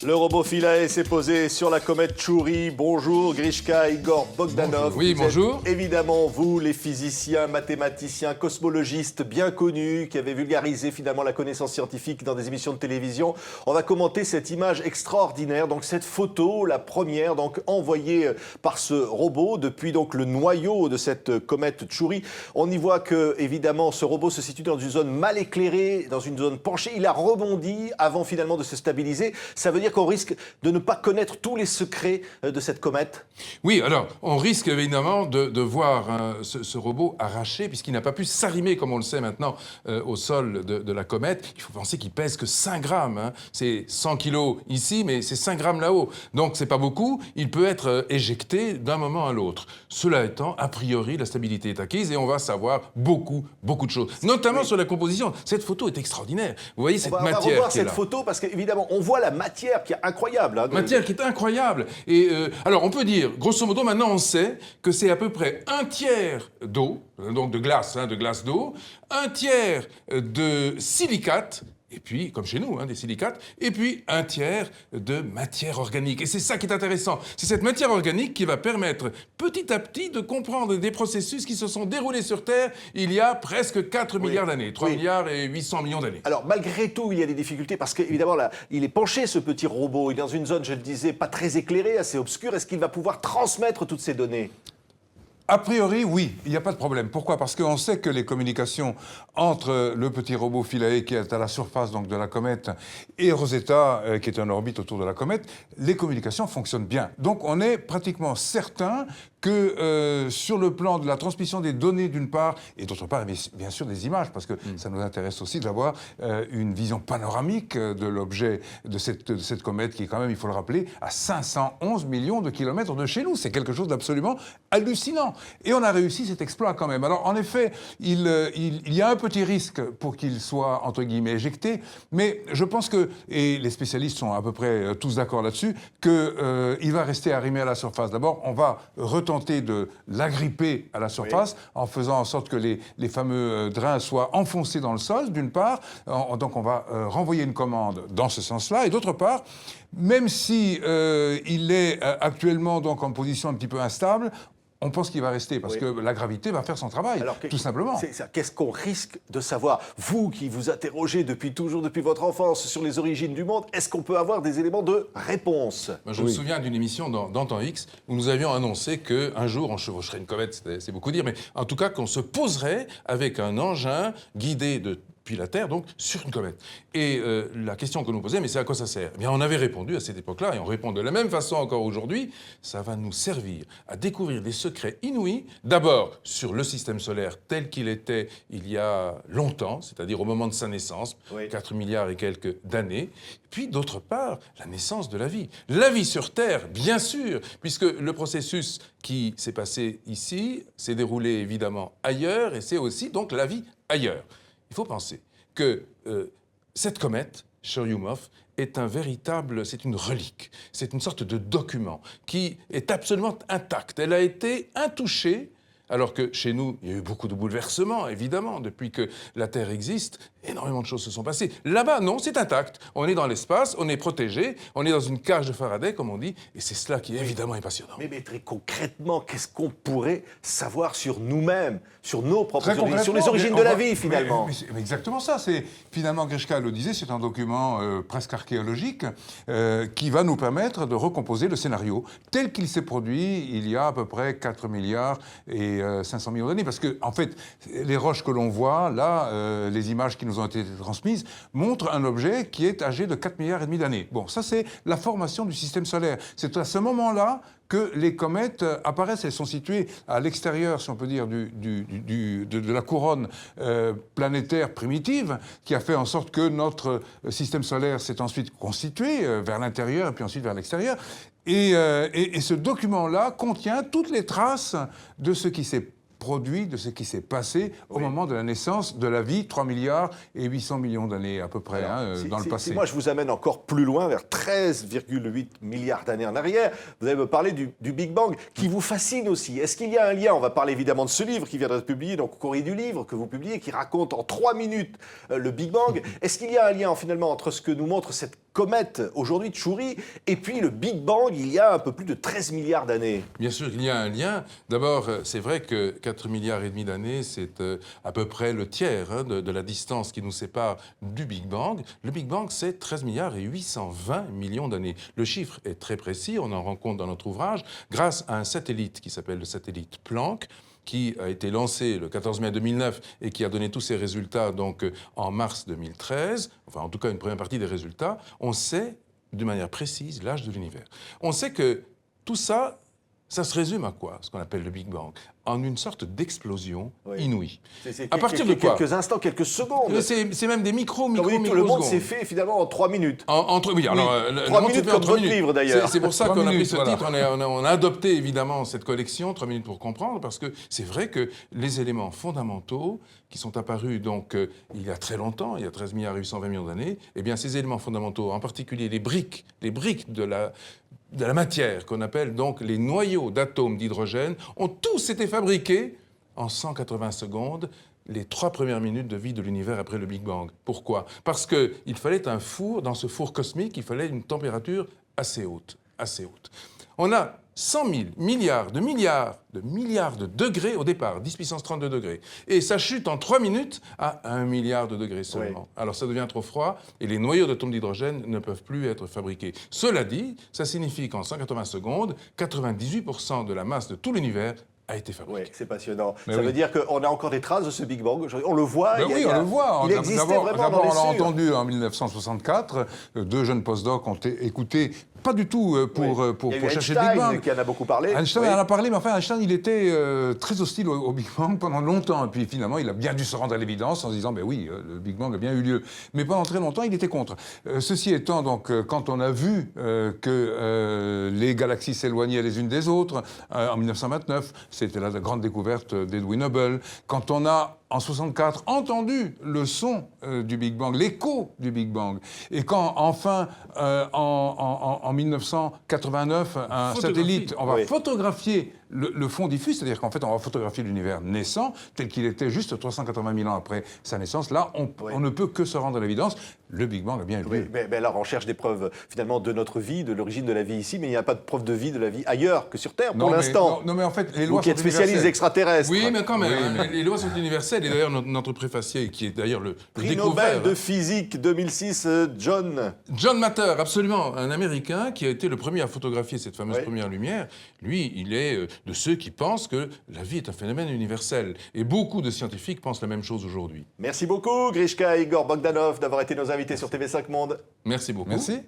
Le robot Philae s'est posé sur la comète Tchouri. Bonjour Grishka, Igor Bogdanov. Bonjour. Oui, bonjour. Évidemment, vous, les physiciens, mathématiciens, cosmologistes bien connus, qui avez vulgarisé finalement la connaissance scientifique dans des émissions de télévision. On va commenter cette image extraordinaire, donc cette photo, la première, donc envoyée par ce robot depuis donc le noyau de cette comète Tchouri. On y voit que, évidemment, ce robot se situe dans une zone mal éclairée, dans une zone penchée. Il a rebondi avant finalement de se stabiliser. Ça veut dire qu'on risque de ne pas connaître tous les secrets de cette comète? Oui, alors, on risque évidemment de voir ce robot arraché, puisqu'il n'a pas pu s'arrimer, comme on le sait maintenant, au sol de la comète. Il faut penser qu'il pèse que 5 grammes. Hein. C'est 100 kilos ici, mais c'est 5 grammes là-haut. Donc, c'est pas beaucoup. Il peut être éjecté d'un moment à l'autre. Cela étant, a priori, la stabilité est acquise et on va savoir beaucoup de choses. Notamment sur la composition. Cette photo est extraordinaire. Vous voyez cette matière qui est là. On va revoir cette photo parce qu'évidemment, on voit la matière qui est incroyable. Hein, matière qui est incroyable. Et alors, on peut dire, grosso modo, maintenant on sait que c'est à peu près un tiers d'eau, donc de glace d'eau, un tiers de silicate, et puis, comme chez nous, des silicates, et puis un tiers de matière organique. Et c'est ça qui est intéressant. C'est cette matière organique qui va permettre petit à petit de comprendre des processus qui se sont déroulés sur Terre il y a presque 4 milliards d'années, 3 milliards et 800 millions d'années. Alors, malgré tout, il y a des difficultés parce qu'évidemment, là, il est penché, ce petit robot. Il est dans une zone, je le disais, pas très éclairée, assez obscure. Est-ce qu'il va pouvoir transmettre toutes ces données ? A priori, oui, il n'y a pas de problème. Pourquoi ? Parce qu'on sait que les communications entre le petit robot Philae qui est à la surface donc, de la comète et Rosetta qui est en orbite autour de la comète, les communications fonctionnent bien. Donc on est pratiquement certain que sur le plan de la transmission des données d'une part, et d'autre part, bien sûr, des images, parce que ça nous intéresse aussi d'avoir une vision panoramique de l'objet de cette comète qui est quand même, il faut le rappeler, à 511 millions de kilomètres de chez nous. C'est quelque chose d'absolument hallucinant. Et on a réussi cet exploit quand même. Alors, en effet, il y a un petit risque pour qu'il soit, entre guillemets, éjecté, mais je pense que, et les spécialistes sont à peu près tous d'accord là-dessus, qu'il va rester arrimé à la surface. D'abord, on va retenter de l'agripper à la surface en faisant en sorte que les fameux drains soient enfoncés dans le sol, d'une part. Donc, on va renvoyer une commande dans ce sens-là. Et d'autre part, même si il est actuellement donc en position un petit peu instable, on pense qu'il va rester parce que la gravité va faire son travail, alors, tout simplement. Qu'est-ce qu'on risque de savoir? Vous qui vous interrogez depuis toujours, depuis votre enfance, sur les origines du monde, est-ce qu'on peut avoir des éléments de réponse? Moi, je me souviens d'une émission dans Temps X où nous avions annoncé qu'un jour on chevaucherait une comète, c'est beaucoup dire, mais en tout cas qu'on se poserait avec un engin guidé depuis la Terre, donc, sur une comète. Et la question que nous posait, mais c'est à quoi ça sert? Eh bien, on avait répondu à cette époque-là, et on répond de la même façon encore aujourd'hui, ça va nous servir à découvrir des secrets inouïs, d'abord sur le système solaire tel qu'il était il y a longtemps, c'est-à-dire au moment de sa naissance, 4 milliards et quelques d'années, puis d'autre part, la naissance de la vie. La vie sur Terre, bien sûr, puisque le processus qui s'est passé ici s'est déroulé évidemment ailleurs, et c'est aussi donc la vie ailleurs. Il faut penser que cette comète, Churyumov, c'est une relique, c'est une sorte de document qui est absolument intact. Elle a été intouchée, alors que chez nous, il y a eu beaucoup de bouleversements, évidemment, depuis que la Terre existe. Énormément de choses se sont passées. Là-bas, non, c'est intact. On est dans l'espace, on est protégé, on est dans une cage de Faraday, comme on dit, et c'est cela qui, évidemment, est passionnant. Mais très concrètement, qu'est-ce qu'on pourrait savoir sur nous-mêmes, sur nos propres origines, sur les origines de la vie, finalement? Mais exactement ça. Finalement, Grishka le disait, c'est un document presque archéologique qui va nous permettre de recomposer le scénario tel qu'il s'est produit il y a à peu près 4 milliards et 500 millions d'années. Parce que, en fait, les roches que l'on voit, là, les images qui nous ont été transmises, montrent un objet qui est âgé de 4 milliards et demi d'années. Bon, ça, c'est la formation du système solaire. C'est à ce moment-là que les comètes apparaissent. Elles sont situées à l'extérieur, si on peut dire, de la couronne planétaire primitive, qui a fait en sorte que notre système solaire s'est ensuite constitué vers l'intérieur et puis ensuite vers l'extérieur. Et ce document-là contient toutes les traces de ce qui s'est produit, de ce qui s'est passé au moment de la naissance de la vie, 3 milliards et 800 millions d'années à peu près. Alors, dans le passé. Si moi je vous amène encore plus loin, vers 13,8 milliards d'années en arrière, vous allez me parler du Big Bang, qui vous fascine aussi. Est-ce qu'il y a un lien? On va parler évidemment de ce livre qui vient d'être publié, donc au courrier du livre que vous publiez, qui raconte en 3 minutes le Big Bang. Est-ce qu'il y a un lien finalement entre ce que nous montre cette comète aujourd'hui Tchouri et puis le Big Bang il y a un peu plus de 13 milliards d'années. Bien sûr, il y a un lien. D'abord, c'est vrai que 4 milliards et demi d'années, c'est à peu près le tiers de la distance qui nous sépare du Big Bang. Le Big Bang, c'est 13 milliards et 820 millions d'années. Le chiffre est très précis, on en rend compte dans notre ouvrage, grâce à un satellite qui s'appelle le satellite Planck, qui a été lancé le 14 mai 2009 et qui a donné tous ses résultats donc, en mars 2013, enfin en tout cas une première partie des résultats, on sait de manière précise l'âge de l'univers. On sait que tout ça, ça se résume à quoi, ce qu'on appelle le Big Bang? En une sorte d'explosion inouïe. À partir de quoi? Quelques instants, quelques secondes. C'est même des micro-secondes. Le monde s'est fait finalement en 3 minutes. Oui, alors, le 3 monde s'est minutes fait en comme 3 votre minutes. livre d'ailleurs. C'est pour ça qu'on a pris ce voilà. titre. On a adopté évidemment cette collection, 3 minutes pour comprendre, parce que c'est vrai que les éléments fondamentaux qui sont apparus donc il y a très longtemps, il y a 13 milliards et 820 millions d'années, eh bien ces éléments fondamentaux, en particulier les briques de la matière, qu'on appelle donc les noyaux d'atomes d'hydrogène, ont tous été fabriqués en 180 secondes, les 3 premières minutes de vie de l'univers après le Big Bang. Pourquoi? Parce qu'il fallait un four, dans ce four cosmique, il fallait une température assez haute, assez haute. On a 100 000 milliards de degrés au départ, 10 puissance 32 degrés. Et ça chute en 3 minutes à 1 milliard de degrés seulement. Oui. Alors ça devient trop froid et les noyaux d'atomes d'hydrogène ne peuvent plus être fabriqués. Cela dit, ça signifie qu'en 180 secondes, 98% de la masse de tout l'univers a été fabriqué. Oui, c'est passionnant. Ça veut dire qu'on a encore des traces de ce Big Bang. On le voit. On le voit. Il existait vraiment dans les D'abord, on l'a entendu en 1964. 2 jeunes postdocs ont écouté, pas du tout pour chercher le Big Bang. Qui en a beaucoup parlé. Einstein en a parlé, mais enfin, Einstein, il était très hostile au Big Bang pendant longtemps. Et puis finalement, il a bien dû se rendre à l'évidence en se disant, ben oui, le Big Bang a bien eu lieu. Mais pendant très longtemps, il était contre. Ceci étant, donc, quand on a vu que les galaxies s'éloignaient les unes des autres, en 1929, c'était la grande découverte d'Edwin Hubble. Quand on a, en 64, entendu le son du Big Bang, l'écho du Big Bang. Et quand, enfin, en 1989, un satellite, on va photographier le fond diffus, c'est-à-dire qu'en fait, on va photographier l'univers naissant, tel qu'il était juste 380 000 ans après sa naissance. Là, on ne peut que se rendre à l'évidence. Le Big Bang a bien eu lieu. Mais alors, on cherche des preuves, finalement, de notre vie, de l'origine de la vie ici, mais il n'y a pas de preuve de vie de la vie ailleurs que sur Terre, pour l'instant. Non, mais en fait, les lois qui êtes spécialiste extraterrestre. Oui, mais quand même, les lois sont universelles. Et d'ailleurs, notre préfacier, qui est d'ailleurs le prix découvert... Nobel de physique 2006, John Matter, absolument, un Américain qui a été le premier à photographier cette fameuse première lumière. Lui, il est de ceux qui pensent que la vie est un phénomène universel. Et beaucoup de scientifiques pensent la même chose aujourd'hui. Merci beaucoup, Grishka et Igor Bogdanov, d'avoir été nos invités sur TV5 Monde. Merci beaucoup. Merci.